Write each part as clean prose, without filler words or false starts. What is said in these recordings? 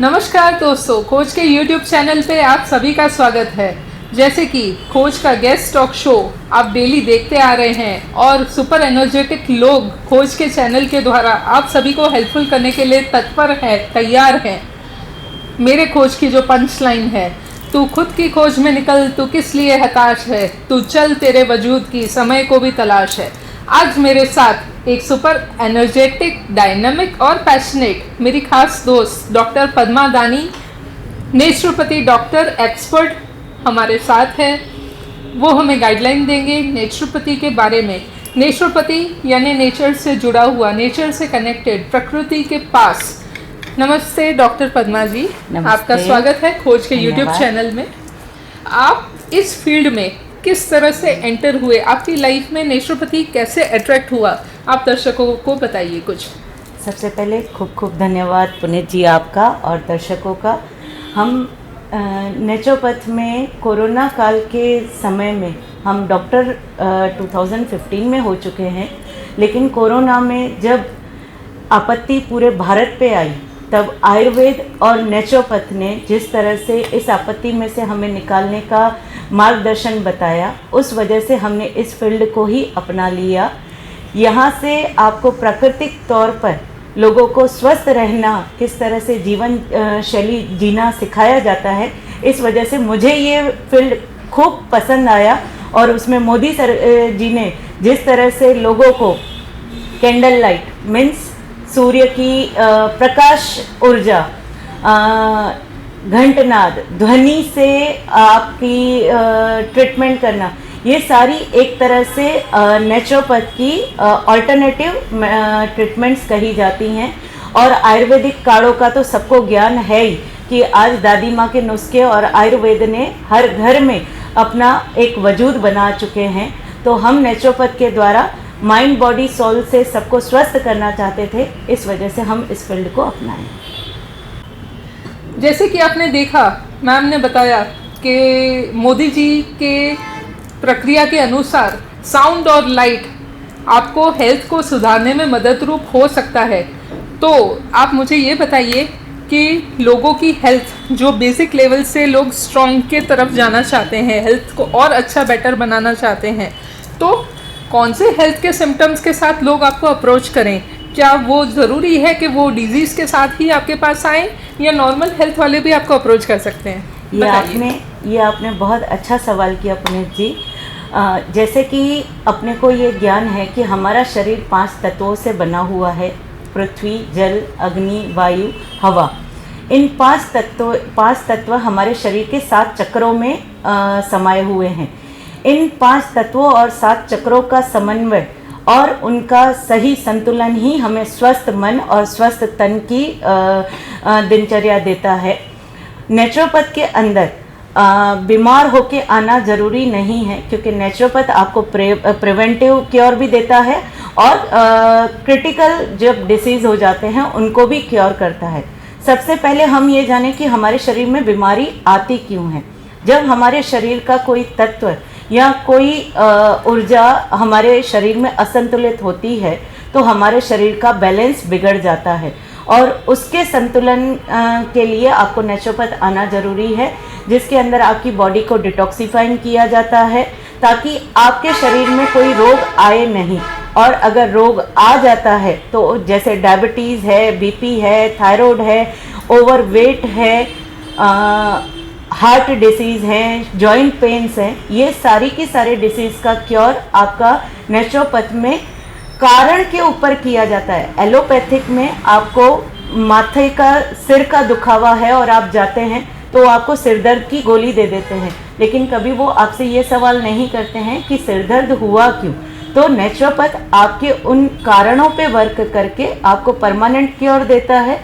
नमस्कार दोस्तों, खोज के YouTube चैनल पे आप सभी का स्वागत है। जैसे कि खोज का गेस्ट टॉक शो आप डेली देखते आ रहे हैं और सुपर एनर्जेटिक लोग खोज के चैनल के द्वारा आप सभी को हेल्पफुल करने के लिए तत्पर है, तैयार हैं। मेरे खोज की जो पंच लाइन है, तू खुद की खोज में निकल, तू किस लिए हताश है, तू चल तेरे वजूद की समय को भी तलाश है। आज मेरे साथ एक सुपर एनर्जेटिक, डायनामिक और पैशनेट मेरी खास दोस्त डॉक्टर पद्मा दानी, नेचुरोपैथी डॉक्टर एक्सपर्ट हमारे साथ है। वो हमें गाइडलाइन देंगे नेचुरोपैथी के बारे में। नेचुरोपैथी यानी नेचर से जुड़ा हुआ, नेचर से कनेक्टेड, प्रकृति के पास। नमस्ते डॉक्टर पद्मा जी, आपका स्वागत है खोज के यूट्यूब चैनल में। आप इस फील्ड में किस तरह से एंटर हुए, आपकी लाइफ में नेचुरोपैथी कैसे अट्रैक्ट हुआ, आप दर्शकों को बताइए कुछ। सबसे पहले खूब खूब धन्यवाद पुनीत जी आपका और दर्शकों का। हम नेचुरोपैथ में कोरोना काल के समय में हम डॉक्टर 2015 में हो चुके हैं, लेकिन कोरोना में जब आपत्ति पूरे भारत पे आई तब आयुर्वेद और नेचुरोपैथ ने जिस तरह से इस आपत्ति में से हमें निकालने का मार्गदर्शन बताया, उस वजह से हमने इस फील्ड को ही अपना लिया। यहाँ से आपको प्राकृतिक तौर पर लोगों को स्वस्थ रहना, किस तरह से जीवन शैली जीना सिखाया जाता है। इस वजह से मुझे ये फील्ड खूब पसंद आया और उसमें मोदी सर जी ने जिस तरह से लोगों को कैंडल लाइट मीन्स सूर्य की प्रकाश ऊर्जा, घंटनाद, ध्वनि से आपकी ट्रीटमेंट करना, ये सारी एक तरह से नेचुरोपैथ की अल्टरनेटिव ट्रीटमेंट्स कही जाती हैं। और आयुर्वेदिक काढ़ों का तो सबको ज्ञान है ही कि आज दादी माँ के नुस्खे और आयुर्वेद ने हर घर में अपना एक वजूद बना चुके हैं। तो हम नेचुरोपैथ के द्वारा माइंड, बॉडी, सोल से सबको स्वस्थ करना चाहते थे, इस वजह से हम इस फील्ड को अपनाएं। जैसे कि आपने देखा, मैम ने बताया कि मोदी जी के प्रक्रिया के अनुसार साउंड और लाइट आपको हेल्थ को सुधारने में मदद रूप हो सकता है। तो आप मुझे ये बताइए कि लोगों की हेल्थ, जो बेसिक लेवल से लोग स्ट्रॉन्ग के तरफ जाना चाहते हैं, हेल्थ को और अच्छा बेटर बनाना चाहते हैं, तो कौन से हेल्थ के सिम्टम्स के साथ लोग आपको अप्रोच करें? क्या वो ज़रूरी है कि वो डिजीज़ के साथ ही आपके पास आएँ या नॉर्मल हेल्थ वाले भी आपको अप्रोच कर सकते हैं? ये आपने बहुत अच्छा सवाल किया पुनीत जी। जैसे कि अपने को ये ज्ञान है कि हमारा शरीर 5 तत्वों से बना हुआ है: पृथ्वी, जल, अग्नि, वायु, हवा। इन 5 तत्व हमारे शरीर के 7 चक्रों में समाये हुए हैं। इन 5 तत्वों और 7 चक्रों का समन्वय और उनका सही संतुलन ही हमें स्वस्थ मन और स्वस्थ तन की दिनचर्या देता है। नेचुरोपैथ के अंदर बीमार होके आना ज़रूरी नहीं है, क्योंकि नेचुरोपैथ आपको प्रिवेंटिव क्योर भी देता है और क्रिटिकल जब डिसीज़ हो जाते हैं उनको भी क्योर करता है। सबसे पहले हम ये जानें कि हमारे शरीर में बीमारी आती क्यों है। जब हमारे शरीर का कोई तत्व या कोई ऊर्जा हमारे शरीर में असंतुलित होती है तो हमारे शरीर का बैलेंस बिगड़ जाता है, और उसके संतुलन के लिए आपको नेचुरोपैथ आना ज़रूरी है, जिसके अंदर आपकी बॉडी को डिटॉक्सिफाइंग किया जाता है ताकि आपके शरीर में कोई रोग आए नहीं। और अगर रोग आ जाता है तो जैसे डायबिटीज़ है, बीपी है, थायराइड है, ओवरवेट है, हार्ट डिसीज़ हैं, जॉइंट पेन्स हैं, ये सारी की सारी डिसीज़ का क्योर आपका नेचुरोपैथ में कारण के ऊपर किया जाता है। एलोपैथिक में आपको माथे का, सिर का दुखावा है और आप जाते हैं तो आपको सिर दर्द की गोली दे देते हैं, लेकिन कभी वो आपसे ये सवाल नहीं करते हैं कि सिर दर्द हुआ क्यों। तो नेचुरोपैथ आपके उन कारणों पे वर्क करके आपको परमानेंट क्योर देता है।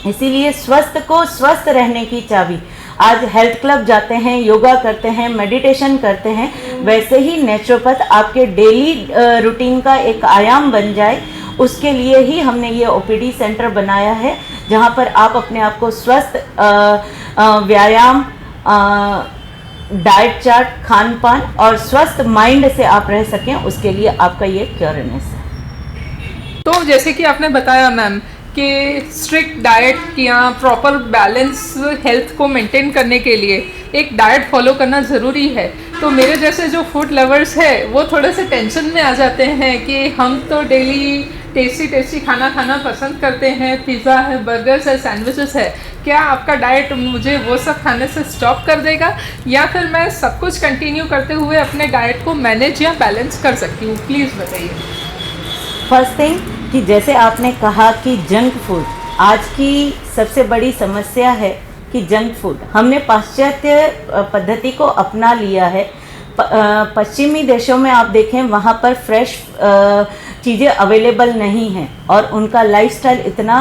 इसीलिए स्वस्थ को स्वस्थ रहने की चाबी, आज हेल्थ क्लब जाते हैं, योगा करते हैं, मेडिटेशन करते हैं, वैसे ही नेचुरोपैथ आपके डेली रूटीन का एक आयाम बन जाए, उसके लिए ही हमने ये ओपीडी सेंटर बनाया है, जहाँ पर आप अपने आप को स्वस्थ व्यायाम, डाइट चार्ट, खान पान और स्वस्थ माइंड से आप रह सकें, उसके लिए आपका ये क्योरनेस है। तो जैसे कि आपने बताया मैम कि स्ट्रिक्ट डाइट या प्रॉपर बैलेंस हेल्थ को मेंटेन करने के लिए एक डाइट फॉलो करना ज़रूरी है। तो मेरे जैसे जो फूड लवर्स है वो थोड़े से टेंशन में आ जाते हैं कि हम तो डेली टेस्टी खाना खाना पसंद करते हैं, पिज़्ज़ा है, बर्गर्स है, सैंडविचेस है, क्या आपका डाइट मुझे वो सब खाने से स्टॉप कर देगा या फिर मैं सब कुछ कंटिन्यू करते हुए अपने डाइट को मैनेज या बैलेंस कर सकती हूँ? प्लीज़ बताइए। फर्स्ट थिंग कि जैसे आपने कहा कि जंक फूड आज की सबसे बड़ी समस्या है कि जंक फूड हमने पाश्चात्य पद्धति को अपना लिया है। पश्चिमी देशों में आप देखें वहाँ पर फ्रेश चीज़ें अवेलेबल नहीं हैं और उनका लाइफस्टाइल इतना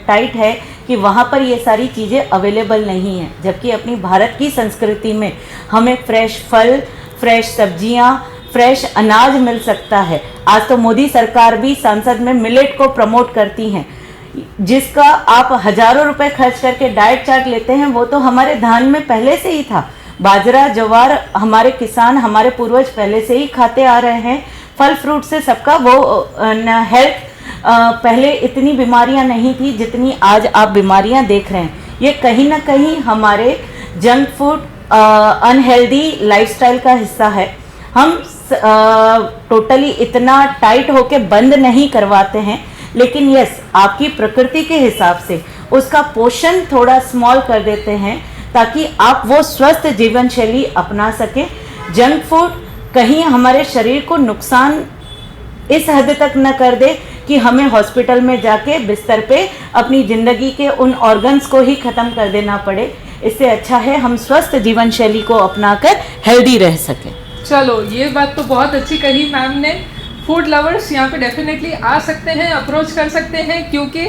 टाइट है कि वहाँ पर ये सारी चीज़ें अवेलेबल नहीं हैं, जबकि अपनी भारत की संस्कृति में हमें फ्रेश फल, फ्रेश सब्जियाँ, फ्रेश अनाज मिल सकता है। आज तो मोदी सरकार भी संसद में मिलेट को प्रमोट करती हैं, जिसका आप हजारों रुपए खर्च करके डाइट चार्ट लेते हैं, वो तो हमारे धान में पहले से ही था। बाजरा ज्वार हमारे किसान, हमारे पूर्वज पहले से ही खाते आ रहे हैं। फल फ्रूट से सबका वो हेल्थ, पहले इतनी बीमारियां नहीं थी जितनी आज आप बीमारियां देख रहे हैं। ये कहीं ना कहीं हमारे जंक फूड, अनहेल्दी लाइफस्टाइल का हिस्सा है। हम टोटली इतना टाइट होके बंद नहीं करवाते हैं, लेकिन यस, आपकी प्रकृति के हिसाब से उसका पोषण थोड़ा स्मॉल कर देते हैं ताकि आप वो स्वस्थ जीवन शैली अपना सकें। जंक फूड कहीं हमारे शरीर को नुकसान इस हद तक न कर दे कि हमें हॉस्पिटल में जाके बिस्तर पे अपनी ज़िंदगी के उन ऑर्गन्स को ही ख़त्म कर देना पड़े। इससे अच्छा है हम स्वस्थ जीवन शैली को अपनाकर हेल्दी रह सकें। चलो, ये बात तो बहुत अच्छी कही मैम ने। फूड लवर्स यहाँ पे डेफिनेटली आ सकते हैं, अप्रोच कर सकते हैं, क्योंकि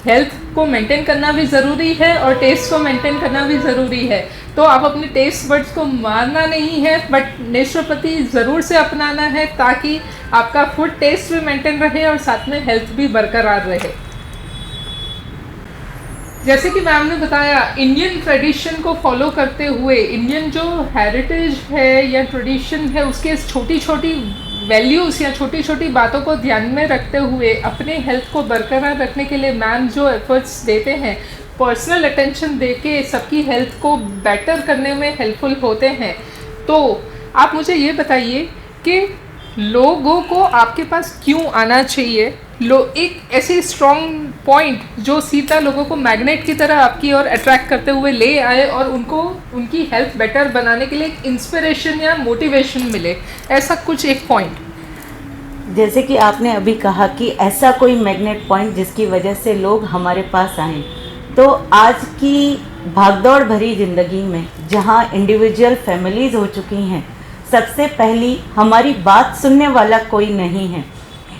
हेल्थ को मेंटेन करना भी ज़रूरी है और टेस्ट को मेंटेन करना भी ज़रूरी है। तो आप अपने टेस्ट बड्स को मारना नहीं है, बट नेचुरोपैथी ज़रूर से अपनाना है ताकि आपका फूड टेस्ट भी मेंटेन रहे और साथ में हेल्थ भी बरकरार रहे। जैसे कि मैम ने बताया, इंडियन ट्रेडिशन को फॉलो करते हुए, इंडियन जो हेरिटेज है या ट्रेडिशन है, उसके छोटी छोटी वैल्यूज़ या छोटी छोटी बातों को ध्यान में रखते हुए अपने हेल्थ को बरकरार रखने के लिए मैम जो एफर्ट्स देते हैं, पर्सनल अटेंशन देके सबकी हेल्थ को बेटर करने में हेल्पफुल होते हैं। तो आप मुझे ये बताइए कि लोगों को आपके पास क्यों आना चाहिए? एक ऐसी स्ट्रॉन्ग पॉइंट जो सीधा लोगों को मैग्नेट की तरह आपकी ओर अट्रैक्ट करते हुए ले आए और उनको उनकी हेल्थ बेटर बनाने के लिए एक इंस्पिरेशन या मोटिवेशन मिले, ऐसा कुछ एक पॉइंट। जैसे कि आपने अभी कहा कि ऐसा कोई मैग्नेट पॉइंट जिसकी वजह से लोग हमारे पास आएँ, तो आज की भागदौड़ भरी ज़िंदगी में जहाँ इंडिविजुअल फैमिलीज़ हो चुकी हैं, सबसे पहली हमारी बात सुनने वाला कोई नहीं है।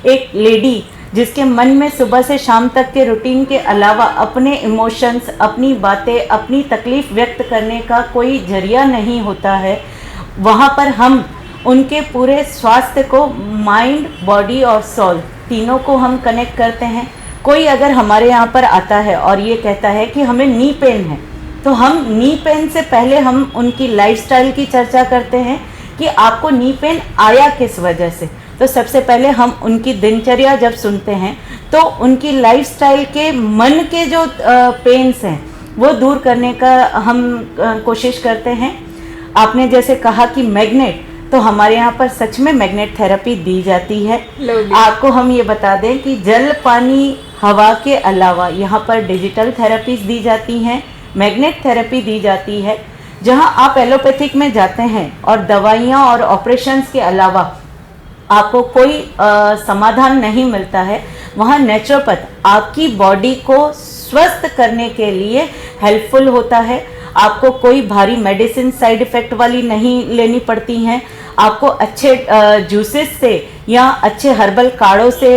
एक लेडी जिसके मन में सुबह से शाम तक के रूटीन के अलावा अपने इमोशंस, अपनी बातें, अपनी तकलीफ़ व्यक्त करने का कोई जरिया नहीं होता है, वहाँ पर हम उनके पूरे स्वास्थ्य को, माइंड, बॉडी और सोल तीनों को हम कनेक्ट करते हैं। कोई अगर हमारे यहाँ पर आता है और ये कहता है कि हमें नी पेन है, तो हम नी पेन से पहले हम उनकी लाइफस्टाइल की चर्चा करते हैं कि आपको नी पेन आया किस वजह से। तो सबसे पहले हम उनकी दिनचर्या जब सुनते हैं तो उनकी लाइफस्टाइल के मन के जो पेन्स हैं वो दूर करने का हम कोशिश करते हैं। आपने जैसे कहा कि मैग्नेट, तो हमारे यहाँ पर सच में मैग्नेट थेरेपी दी जाती है। आपको हम ये बता दें कि जल, पानी, हवा के अलावा यहाँ पर डिजिटल थेरेपीज दी जाती हैं, मैग्नेट थेरेपी दी जाती है। जहाँ आप एलोपैथिक में जाते हैं और दवाइयाँ और ऑपरेशंस के अलावा आपको कोई समाधान नहीं मिलता है, वहाँ नेचुरोपैथ आपकी बॉडी को स्वस्थ करने के लिए हेल्पफुल होता है। आपको कोई भारी मेडिसिन साइड इफ़ेक्ट वाली नहीं लेनी पड़ती हैं। आपको अच्छे जूसेस से या अच्छे हर्बल काढ़ों से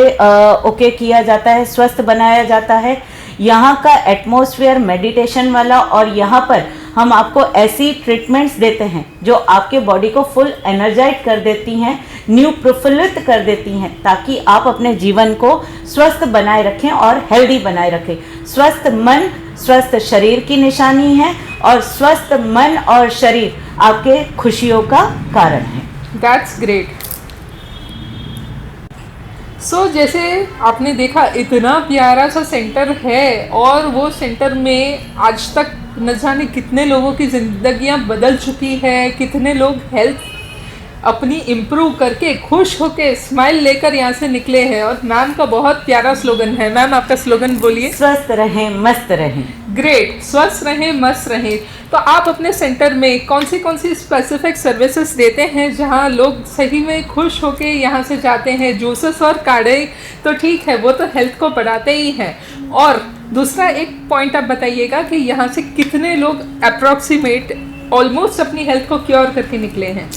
ओके किया जाता है, स्वस्थ बनाया जाता है। यहाँ का एटमॉस्फेयर मेडिटेशन वाला, और यहाँ पर हम आपको ऐसी ट्रीटमेंट्स देते हैं जो आपके बॉडी को फुल एनर्जाइज कर देती हैं, न्यू प्रफुल्लित कर देती हैं, ताकि आप अपने जीवन को स्वस्थ बनाए रखें और हेल्दी बनाए रखें। स्वस्थ मन स्वस्थ शरीर की निशानी है और स्वस्थ मन और शरीर आपके खुशियों का कारण है। That's great. जैसे आपने देखा इतना प्यारा सा सेंटर है और वो सेंटर में आज तक न जाने कितने लोगों की ज़िंदगियां बदल चुकी है, कितने लोग हेल्थ अपनी इम्प्रूव करके खुश होके स्माइल लेकर यहाँ से निकले हैं। और मैम का बहुत प्यारा स्लोगन है। मैम आपका स्लोगन बोलिए। स्वस्थ रहें मस्त रहें। ग्रेट, स्वस्थ रहें मस्त रहें। तो आप अपने सेंटर में कौन सी स्पेसिफिक सर्विसेज देते हैं जहाँ लोग सही में खुश होके यहाँ से जाते हैं? जूसेस और काढ़े तो ठीक है, वो तो हेल्थ को बढ़ाते ही हैं। और दूसरा एक पॉइंट आप बताइएगा कि यहाँ से कितने लोग अप्रॉक्सीमेट ऑलमोस्ट अपनी हेल्थ को क्योर करके निकले हैं?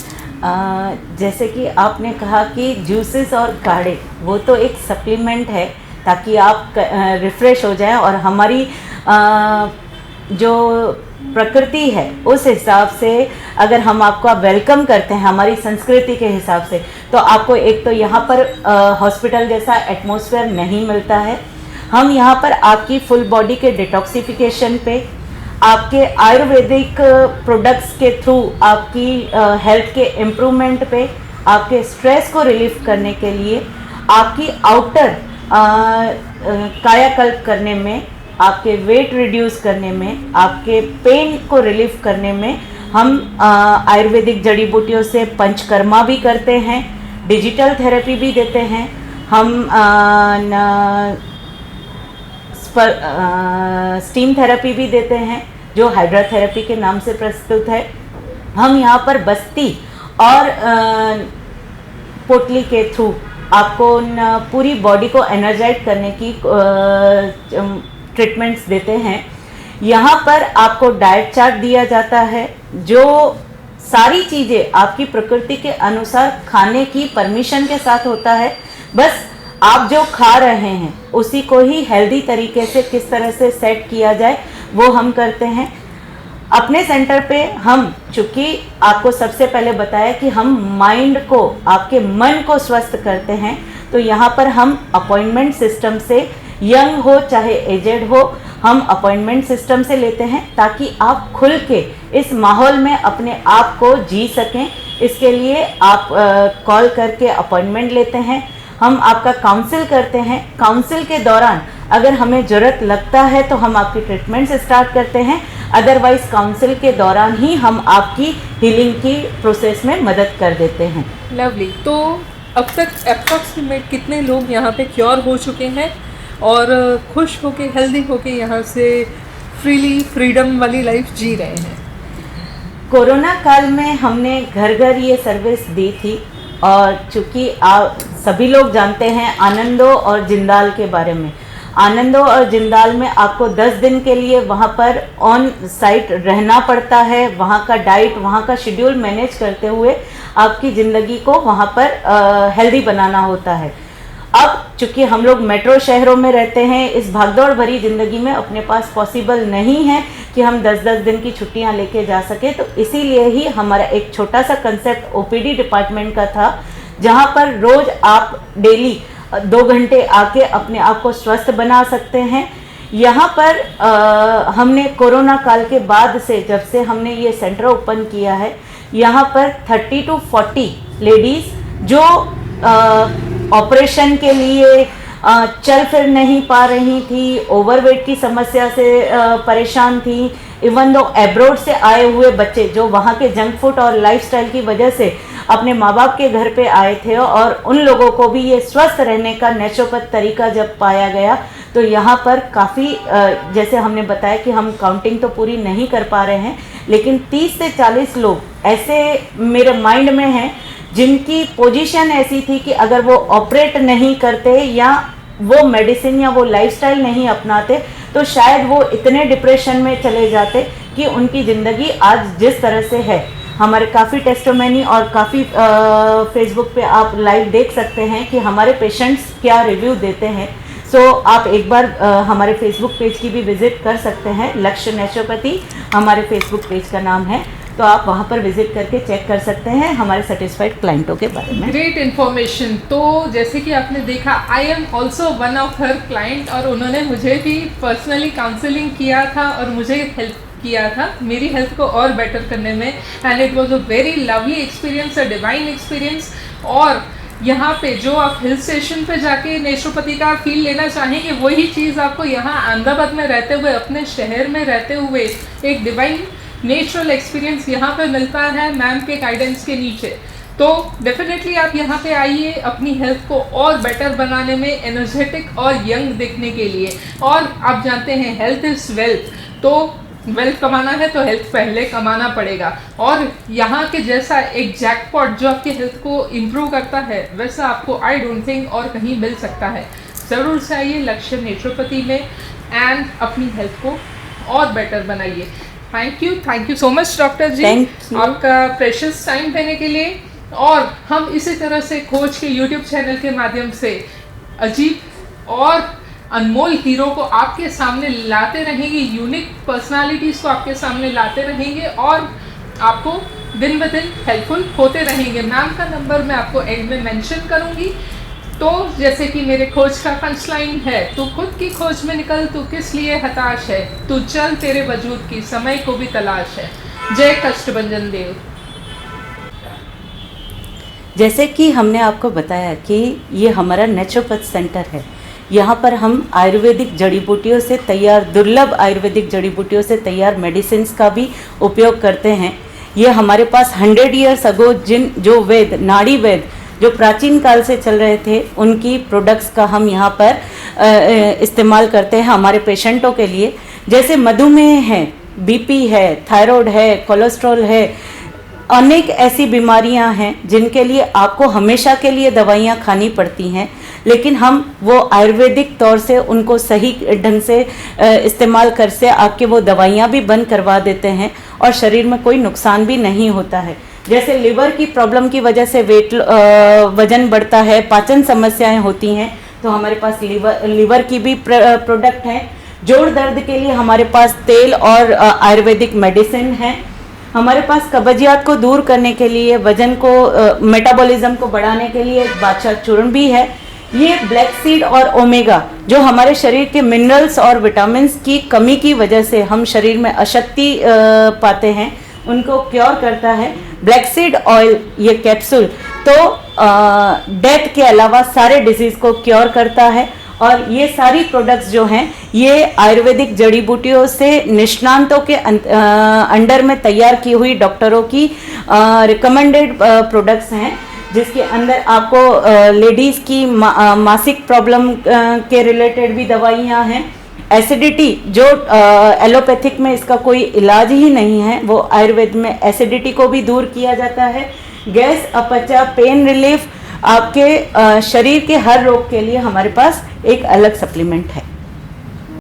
जैसे कि आपने कहा कि जूसेस और काढ़े वो तो एक सप्लीमेंट है ताकि आप रिफ़्रेश हो जाएं, और हमारी जो प्रकृति है उस हिसाब से अगर हम आपको वेलकम करते हैं हमारी संस्कृति के हिसाब से, तो आपको एक तो यहाँ पर हॉस्पिटल जैसा एटमॉस्फेयर नहीं मिलता है। हम यहाँ पर आपकी फुल बॉडी के डिटॉक्सिफिकेशन पे, आपके आयुर्वेदिक प्रोडक्ट्स के थ्रू आपकी हेल्थ के इम्प्रूवमेंट पे, आपके स्ट्रेस को रिलीफ करने के लिए, आपकी आउटर कायाकल्प करने में, आपके वेट रिड्यूस करने में, आपके पेन को रिलीफ करने में हम आयुर्वेदिक जड़ी बूटियों से पंचकर्मा भी करते हैं, डिजिटल थेरेपी भी देते हैं, हम स्टीम थेरेपी भी देते हैं जो हाइड्रोथेरेपी के नाम से प्रस्तुत है। हम यहाँ पर बस्ती और पोटली के थ्रू आपको पूरी बॉडी को एनर्जाइज करने की ट्रीटमेंट्स देते हैं। यहाँ पर आपको डाइट चार्ट दिया जाता है जो सारी चीज़ें आपकी प्रकृति के अनुसार खाने की परमिशन के साथ होता है। बस आप जो खा रहे हैं उसी को ही हेल्दी तरीके से किस तरह से सेट किया जाए वो हम करते हैं। अपने सेंटर पे हम, चूँकि आपको सबसे पहले बताया कि हम माइंड को, आपके मन को स्वस्थ करते हैं, तो यहाँ पर हम अपॉइंटमेंट सिस्टम से, यंग हो चाहे एजेड हो, हम अपॉइंटमेंट सिस्टम से लेते हैं ताकि आप खुल के इस माहौल में अपने आप को जी सकें। इसके लिए आप कॉल करके अपॉइंटमेंट लेते हैं, हम आपका काउंसिल करते हैं। काउंसिल के दौरान अगर हमें ज़रूरत लगता है तो हम आपकी ट्रीटमेंट स्टार्ट करते हैं, अदरवाइज़ काउंसिल के दौरान ही हम आपकी हीलिंग की प्रोसेस में मदद कर देते हैं। लवली। तो अब तक अप्रॉक्सीमेट कितने लोग यहाँ पे क्योर हो चुके हैं और खुश होके, हेल्दी होके यहाँ से फ्रीली, फ्रीडम वाली लाइफ जी रहे हैं? कोरोना काल में हमने घर घर ये सर्विस दी थी, और चूँकि आप सभी लोग जानते हैं आनंदो और जिंदाल के बारे में। आनंदो और जिंदाल में आपको 10 दिन के लिए वहाँ पर ऑन साइट रहना पड़ता है। वहाँ का डाइट, वहाँ का शेड्यूल मैनेज करते हुए आपकी ज़िंदगी को वहाँ पर हेल्दी बनाना होता है। अब चूँकि हम लोग मेट्रो शहरों में रहते हैं, इस भागदौड़ भरी ज़िंदगी में अपने पास पॉसिबल नहीं है कि हम 10-10 दिन की छुट्टियां लेके जा सके, तो इसीलिए ही हमारा एक छोटा सा कंसेप्ट ओपीडी डिपार्टमेंट का था, जहां पर रोज़ आप डेली 2 घंटे आके अपने आप को स्वस्थ बना सकते हैं। यहाँ पर हमने कोरोना काल के बाद से, जब से हमने ये सेंटर ओपन किया है, यहाँ पर 30 to 40 लेडीज़ जो ऑपरेशन के लिए चल फिर नहीं पा रही थी, ओवरवेट की समस्या से परेशान थी, इवन दो एब्रोड से आए हुए बच्चे जो वहाँ के जंक फूड और लाइफस्टाइल की वजह से अपने माँ बाप के घर पे आए थे, और उन लोगों को भी ये स्वस्थ रहने का नेचुरोपैथ तरीका जब पाया गया, तो यहाँ पर काफ़ी, जैसे हमने बताया कि हम काउंटिंग तो पूरी नहीं कर पा रहे हैं, लेकिन 30 से 40 लोग ऐसे मेरे माइंड में हैं जिनकी पोजीशन ऐसी थी कि अगर वो ऑपरेट नहीं करते या वो मेडिसिन या वो लाइफस्टाइल नहीं अपनाते तो शायद वो इतने डिप्रेशन में चले जाते कि उनकी ज़िंदगी आज जिस तरह से है। हमारे काफ़ी टेस्टोमेनी और काफ़ी फेसबुक पे आप लाइव देख सकते हैं कि हमारे पेशेंट्स क्या रिव्यू देते हैं। सो आप एक बार हमारे फेसबुक पेज की भी विज़िट कर सकते हैं। लक्ष्य नेचुरोपैथी हमारे फेसबुक पेज का नाम है, तो आप वहाँ पर विजिट करके चेक कर सकते हैं हमारे सेटिस्फाइड क्लाइंटों के बारे में। Great information. तो जैसे कि आपने देखा, I am also one of her client, और उन्होंने मुझे भी पर्सनली काउंसलिंग किया था और मुझे हेल्प किया था मेरी हेल्थ को और बेटर करने में, and it was a very lovely experience, a divine experience. और यहाँ पे जो आप हिल स्टेशन पे जाके नेचुरोपैथी का फील लेना चाहेंगे, वही चीज़ आपको यहाँ अहमदाबाद में रहते हुए, अपने शहर में रहते हुए एक डिवाइन नेचुरल एक्सपीरियंस यहाँ पे मिलता है मैम के गाइडेंस के नीचे। तो डेफिनेटली आप यहाँ पे आइए अपनी हेल्थ को और बेटर बनाने में, एनर्जेटिक और यंग दिखने के लिए। और आप जानते हैं हेल्थ इज़ वेल्थ, तो वेल्थ कमाना है तो हेल्थ पहले कमाना पड़ेगा। और यहाँ के जैसा एक जैकपॉट जो आपकी हेल्थ को इम्प्रूव करता है, वैसा आपको आई डोंट थिंक और कहीं मिल सकता है। ज़रूर से आइए लक्ष्य नेचुरोपैथी में एंड अपनी हेल्थ को और बेटर बनाइए। Thank you so much doctor ji, आपका प्रेशियस टाइम देने के लिए। और हम इसी तरह से खोज के यूट्यूब चैनल के माध्यम से अजीब और अनमोल हीरो को आपके सामने लाते रहेंगे, यूनिक पर्सनालिटीज़ को आपके सामने लाते रहेंगे और आपको दिन ब दिन हेल्पफुल होते रहेंगे। मैम का नंबर मैं आपको एंड में मेंशन करूंगी। तो जैसे कि मेरे खोज का पंच लाइन है, तू खुद की खोज में निकल, तू किस लिए हताश है, तू चल तेरे वजूद की समय को भी तलाश है। जय कष्टभंजन देव। जैसे कि हमने आपको बताया कि ये हमारा नेचुरोपैथ सेंटर है। यहाँ पर हम आयुर्वेदिक जड़ी बूटियों से तैयार, दुर्लभ आयुर्वेदिक जड़ी बूटियों से तैयार मेडिसिन्स का भी उपयोग करते हैं। ये हमारे पास 100 ईयर्स अगो जो वेद, नाड़ी वेद जो प्राचीन काल से चल रहे थे, उनकी प्रोडक्ट्स का हम यहाँ पर इस्तेमाल करते हैं हमारे पेशेंटों के लिए। जैसे मधुमेह है, बीपी है, थायराइड है, कोलेस्ट्रॉल है, अनेक ऐसी बीमारियां हैं जिनके लिए आपको हमेशा के लिए दवाइयां खानी पड़ती हैं, लेकिन हम वो आयुर्वेदिक तौर से उनको सही ढंग से इस्तेमाल कर से आपके वो दवाइयां भी बंद करवा देते हैं और शरीर में कोई नुकसान भी नहीं होता है। जैसे लिवर की प्रॉब्लम की वजह से वजन बढ़ता है, पाचन समस्याएं होती हैं, तो हमारे पास लिवर की भी प्रोडक्ट हैं। जोड़ दर्द के लिए हमारे पास तेल और आयुर्वेदिक मेडिसिन है। हमारे पास कब्जियत को दूर करने के लिए, वजन को, मेटाबॉलिज्म को बढ़ाने के लिए बादशाह चूर्ण भी है। ये ब्लैक सीड और ओमेगा जो हमारे शरीर के मिनरल्स और विटामिन्स की कमी की वजह से हम शरीर में अशक्ति पाते हैं, उनको क्योर करता है। ब्लैक सीड ऑयल, ये कैप्सूल तो डेथ के अलावा सारे डिजीज़ को क्योर करता है। और ये सारी प्रोडक्ट्स जो हैं ये आयुर्वेदिक जड़ी बूटियों से निष्णातों के अंडर में तैयार की हुई डॉक्टरों की रिकमेंडेड प्रोडक्ट्स हैं, जिसके अंदर आपको लेडीज़ की मासिक प्रॉब्लम के रिलेटेड भी दवाइयाँ हैं। एसिडिटी जो एलोपैथिक में इसका कोई इलाज ही नहीं है, वो आयुर्वेद में एसिडिटी को भी दूर किया जाता है। गैस, अपचा, पेन रिलीफ, आपके शरीर के हर रोग के लिए हमारे पास एक अलग सप्लीमेंट है।